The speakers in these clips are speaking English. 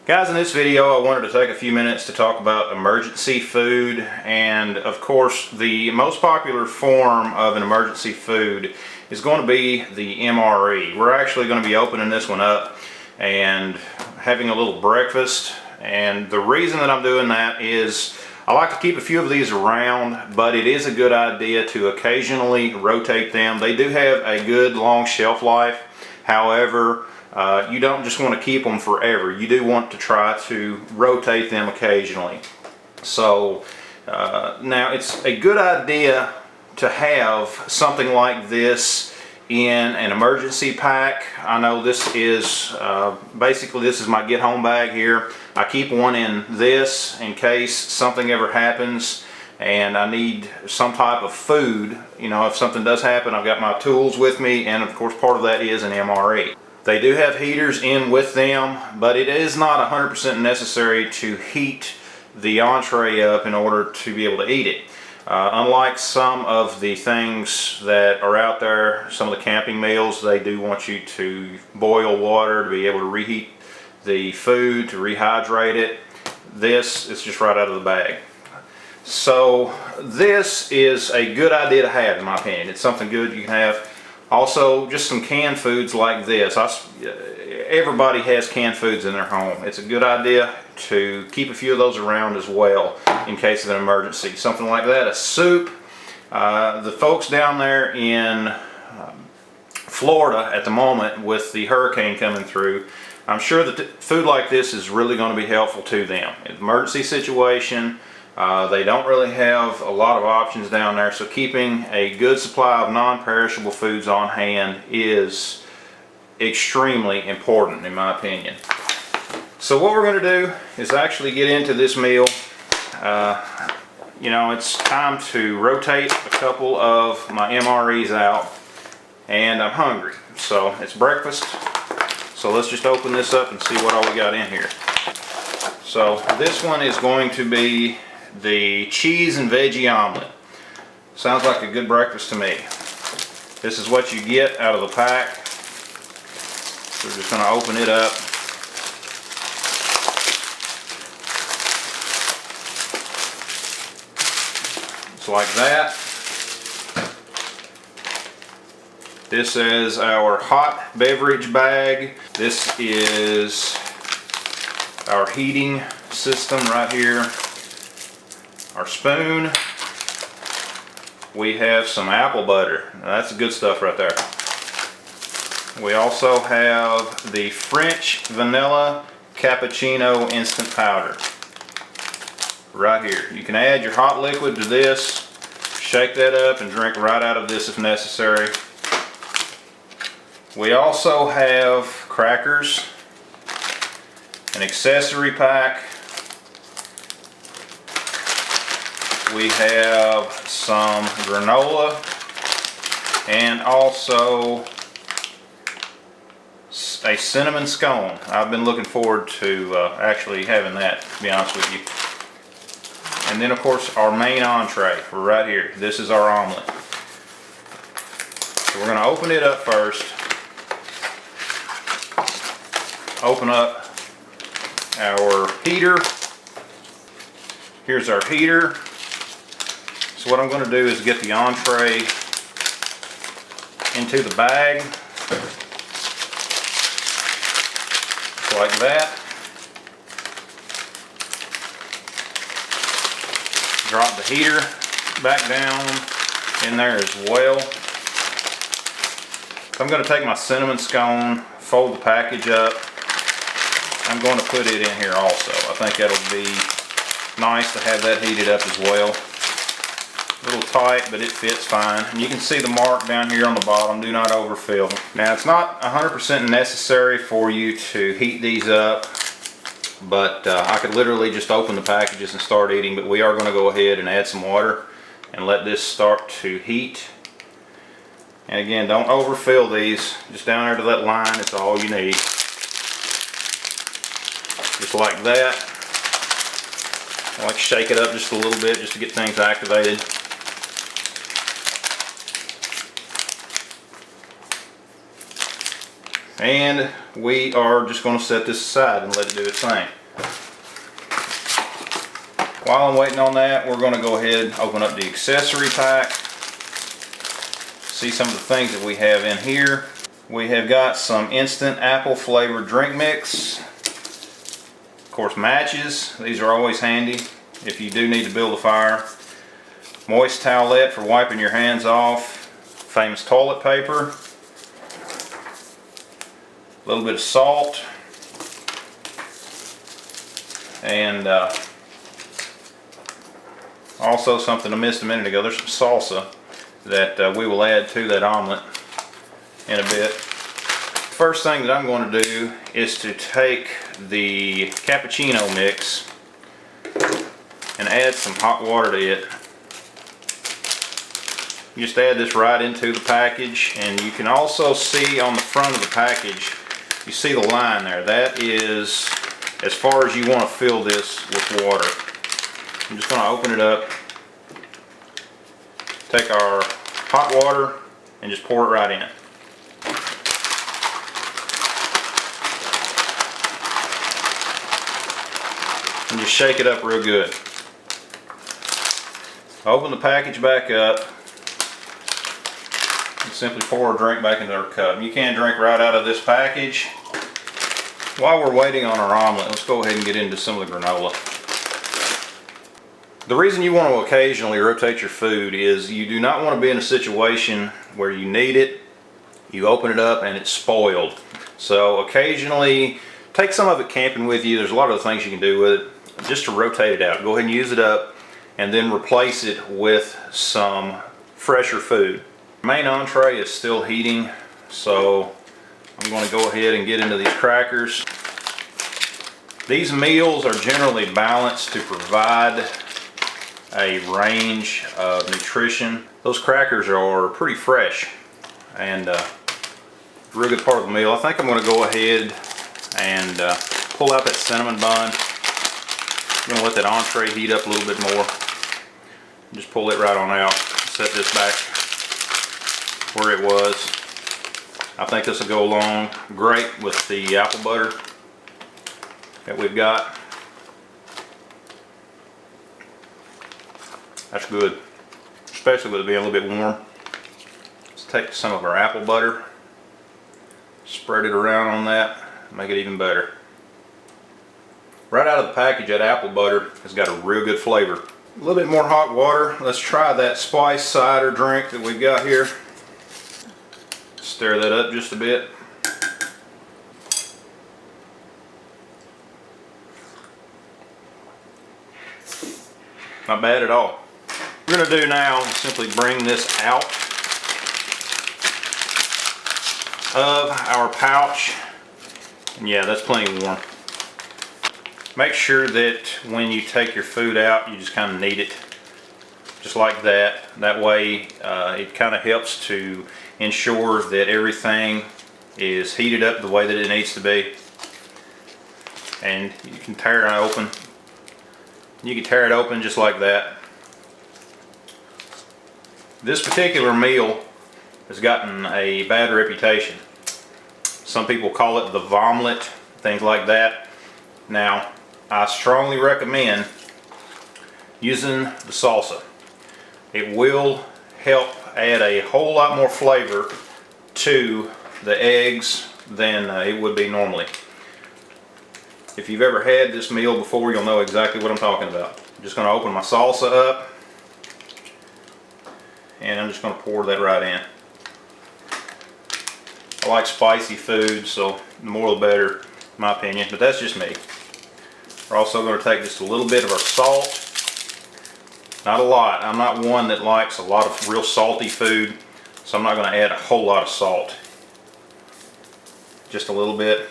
Guys, in this video I wanted to take a few minutes to talk about emergency food, and of course the most popular form of an emergency food is going to be the MRE. We're actually going to be opening this one up and having a little breakfast, and the reason that I'm doing that is I like to keep a few of these around, but it is a good idea to occasionally rotate them. They do have a good long shelf life. However, you don't just want to keep them forever. You do want to try to rotate them occasionally. So now it's a good idea to have something like this in an emergency pack. I know this is basically this is my get home bag here. I keep one in this in case something ever happens and I need some type of food. You know, if something does happen, I've got my tools with me, and of course part of that is an MRE. They do have heaters in with them, but it is not 100% necessary to heat the entree up in order to be able to eat it. Unlike some of the things that are out there, some of the camping meals, they do want you to boil water to be able to reheat the food, to rehydrate it. This is just right out of the bag. So this is a good idea to have, in my opinion. It's something good you can have. Also, just some canned foods like this. Everybody has canned foods in their home. It's a good idea to keep a few of those around as well in case of an emergency. Something like that, a soup. The folks down there in Florida at the moment with the hurricane coming through, I'm sure that food like this is really going to be helpful to them. Emergency situation. They don't really have a lot of options down there, so keeping a good supply of non-perishable foods on hand is extremely important, in my opinion. So what we're going to do is actually get into this meal. You know, it's time to rotate a couple of my MREs out, and I'm hungry. So it's breakfast, so let's just open this up and see what all we got in here. So this one is going to be the cheese and veggie omelet. Sounds like a good breakfast to me. This is what you get out of the pack. We're just going to open it up. It's like that. This is our hot beverage bag. This is our heating system right here. Our spoon. We have some apple butter. Now, that's good stuff right there. We also have the French vanilla cappuccino instant powder right here. You can add your hot liquid to this, shake that up and drink right out of this if necessary. We also have crackers, an accessory pack. We have some granola and also a cinnamon scone. I've been looking forward to actually having that, to be honest with you. And then of course our main entree right here. This is our omelet. So we're going to open it up first. Open up our heater. Here's our heater. So what I'm going to do is get the entree into the bag, like that. Drop the heater back down in there as well. So I'm going to take my cinnamon scone, fold the package up. I'm going to put it in here also. I think that'll be nice to have that heated up as well. A little tight, but it fits fine. And you can see the mark down here on the bottom, do not overfill. Now it's not 100% necessary for you to heat these up, but I could literally just open the packages and start eating, but we are going to go ahead and add some water and let this start to heat. And again, don't overfill these, just down there to that line, it's all you need. Just like that. I like to shake it up just a little bit just to get things activated. And we are just going to set this aside and let it do its thing. While I'm waiting on that, we're going to go ahead and open up the accessory pack. See some of the things that we have in here. We have got some instant apple flavored drink mix. Of course, matches. These are always handy if you do need to build a fire. Moist towelette for wiping your hands off. Famous toilet paper. A little bit of salt. And also something I missed a minute ago. There's some salsa that we will add to that omelet in a bit. First thing that I'm going to do is to take the cappuccino mix and add some hot water to it. You just add this right into the package, and you can also see on the front of the package, you see the line there. That is as far as you want to fill this with water. I'm just going to open it up, take our hot water, and just pour it right in. And just shake it up real good. Open the package back up and simply pour a drink back into our cup. You can drink right out of this package. While we're waiting on our omelet, let's go ahead and get into some of the granola. The reason you want to occasionally rotate your food is you do not want to be in a situation where you need it, you open it up, and it's spoiled. So occasionally, take some of it camping with you. There's a lot of things you can do with it just to rotate it out. Go ahead and use it up and then replace it with some fresher food. Main entree is still heating, so I'm going to go ahead and get into these crackers. These meals are generally balanced to provide a range of nutrition. Those crackers are pretty fresh and a real good part of the meal. I think I'm going to go ahead and pull out that cinnamon bun. I'm going to let that entree heat up a little bit more. Just pull it right on out. Set this back where it was. I think this will go along great with the apple butter that we've got. That's good, especially with it being a little bit warm. Let's take some of our apple butter, spread it around on that, make it even better. Right out of the package, that apple butter has got a real good flavor. A little bit more hot water. Let's try that spice cider drink that we've got here. Stir that up just a bit. Not bad at all. What we're going to do now is simply bring this out of our pouch. And yeah, that's plenty warm. Make sure that when you take your food out, you just kind of knead it just like that. That way it kind of helps to ensure that everything is heated up the way that it needs to be. And you can tear it open. You can tear it open just like that. This particular meal has gotten a bad reputation. Some people call it the vomlet, things like that. Now, I strongly recommend using the salsa. It will help add a whole lot more flavor to the eggs than it would be normally. If you've ever had this meal before, you'll know exactly what I'm talking about. I'm just going to open my salsa up, and I'm just going to pour that right in. I like spicy food, so the more the better, in my opinion, but that's just me. We're also going to take just a little bit of our salt. Not a lot. I'm not one that likes a lot of real salty food, so I'm not going to add a whole lot of salt. Just a little bit.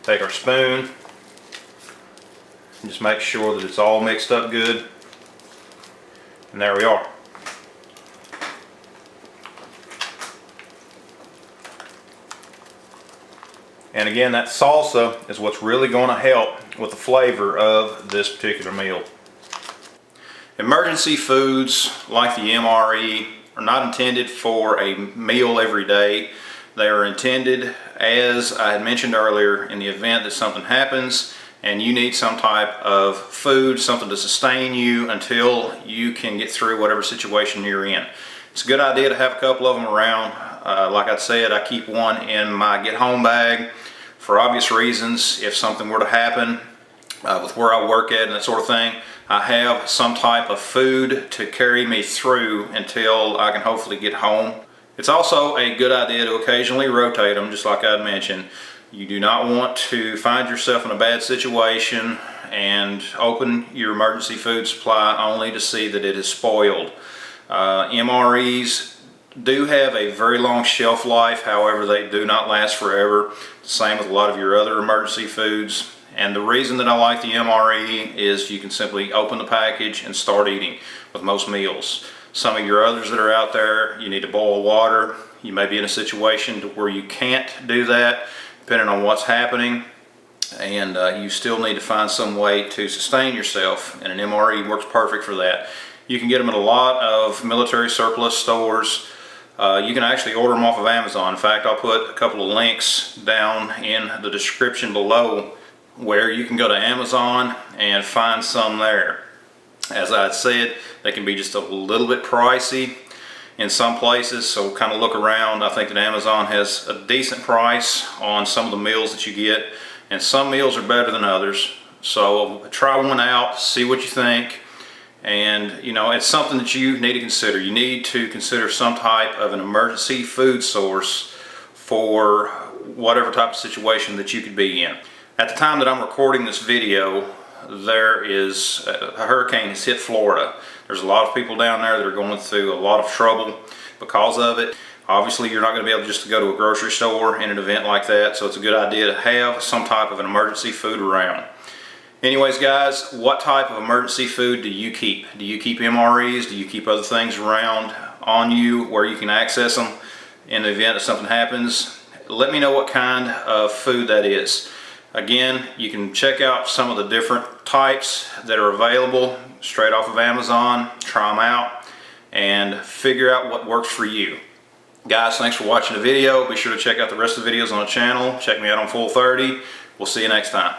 Take our spoon and just make sure that it's all mixed up good. And there we are. And again, that salsa is what's really going to help with the flavor of this particular meal. Emergency foods like the MRE are not intended for a meal every day. They are intended, as I had mentioned earlier, in the event that something happens and you need some type of food, something to sustain you until you can get through whatever situation you're in. It's a good idea to have a couple of them around. Like I said, I keep one in my get home bag for obvious reasons. If something were to happen with where I work at and that sort of thing, I have some type of food to carry me through until I can hopefully get home. It's also a good idea to occasionally rotate them, just like I mentioned. You do not want to find yourself in a bad situation and open your emergency food supply only to see that it is spoiled. MREs do have a very long shelf life, however they do not last forever. The same with a lot of your other emergency foods. And the reason that I like the MRE is you can simply open the package and start eating with most meals. Some of your others that are out there, you need to boil water. You may be in a situation to where you can't do that, depending on what's happening, and you still need to find some way to sustain yourself, and an MRE works perfect for that. You can get them at a lot of military surplus stores. You can actually order them off of Amazon. In fact, I'll put a couple of links down in the description below where you can go to Amazon and find some there. As I had said, they can be just a little bit pricey in some places, so kind of look around. I think that Amazon has a decent price on some of the meals that you get, and some meals are better than others. So try one out, see what you think, and you know, it's something that you need to consider. You need to consider some type of an emergency food source for whatever type of situation that you could be in. At the time that I'm recording this video, there is a hurricane has hit Florida. There's a lot of people down there that are going through a lot of trouble because of it. Obviously, you're not going to be able just to go to a grocery store in an event like that, so it's a good idea to have some type of an emergency food around. Anyways, guys, what type of emergency food do you keep? Do you keep MREs? Do you keep other things around on you where you can access them in the event that something happens? Let me know what kind of food that is. Again, you can check out some of the different types that are available straight off of Amazon, try them out, and figure out what works for you. Guys, thanks for watching the video. Be sure to check out the rest of the videos on the channel. Check me out on Full 30. We'll see you next time.